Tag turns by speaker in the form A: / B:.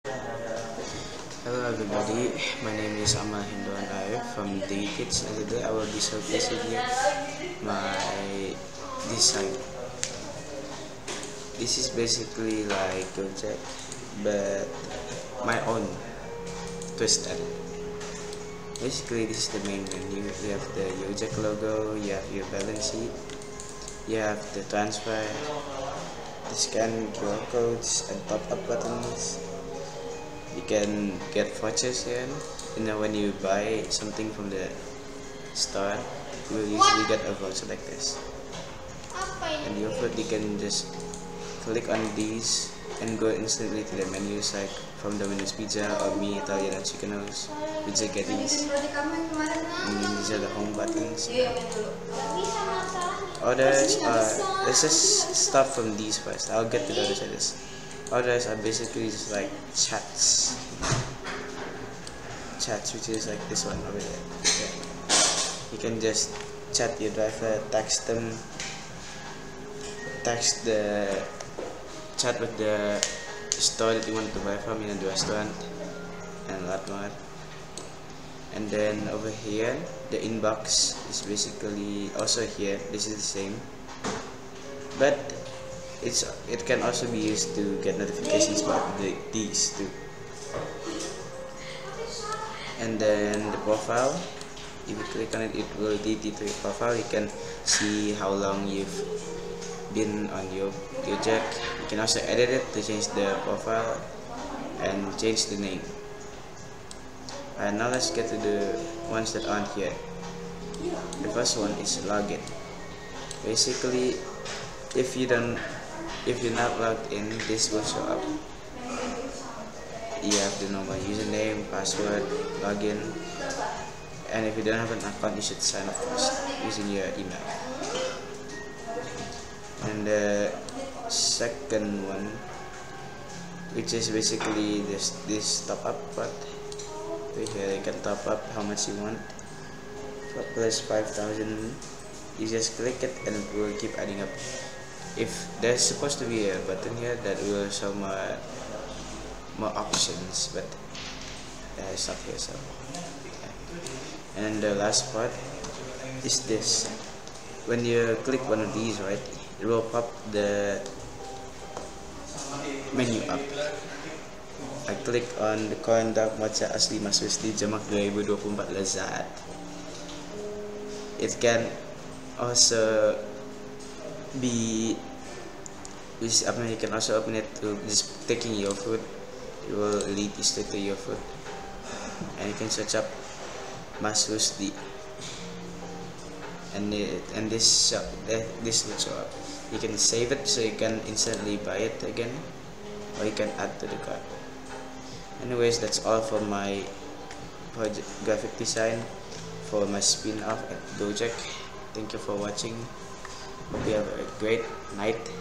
A: Hello everybody, my name is Amal Hinduan Ayer from the Kids, and today I will be showcasing you my design. This is basically like Gojek, but my own twist on it. Basically, this is the main menu. You have the Gojek logo, you have your balance sheet, you have the transfer, the scan QR codes, and top-up buttons. You can get vouchers here, when you buy something from the store, you will usually get a voucher like this. And your food, you can just click on these and go instantly to the menus, like from Domino's Pizza or Me Italian and Chicanos, Pizza Geddes. And then these are the home buttons. Others are, let's just start from these first. I'll get to the other side. Others are basically just like chats, which is like this one over there. Okay. You can just chat your driver, text them, chat with the store that you want to buy from, the restaurant, and a lot more. And then over here, the inbox is basically also here. This is the same, but it can also be used to get notifications about these too. And then the profile, if you click on it, it will lead you to your profile. You can see how long you've been on your Gojek. You can also edit it to change the profile and change the name. And now let's get to the ones that aren't here. The first one is login. Basically, if you're not logged in, this will show up. You have the normal username, password, login, and if you don't have an account, you should sign up first using your email. And the second one, which is basically this top up part. Here you can top up how much you want. Plus 5,000. You just click it and it will keep adding up. If there's supposed to be a button here that will show more options, but it's not here. So, yeah. And the last part is this. When you click one of these, right, it will pop the menu up. I click on the corn dark matcha asli Mas Wisdi Jamak 2024 Lezat. It can also be, you can also open it to just taking your food. It will lead you straight to your food, and you can search up Mas Wisdi, and this will show up. You can save it so you can instantly buy it again, or you can add to the cart. Anyways, that's all for my project graphic design for my spin-off at Gojek. Thank you for watching. Hope you have a great night.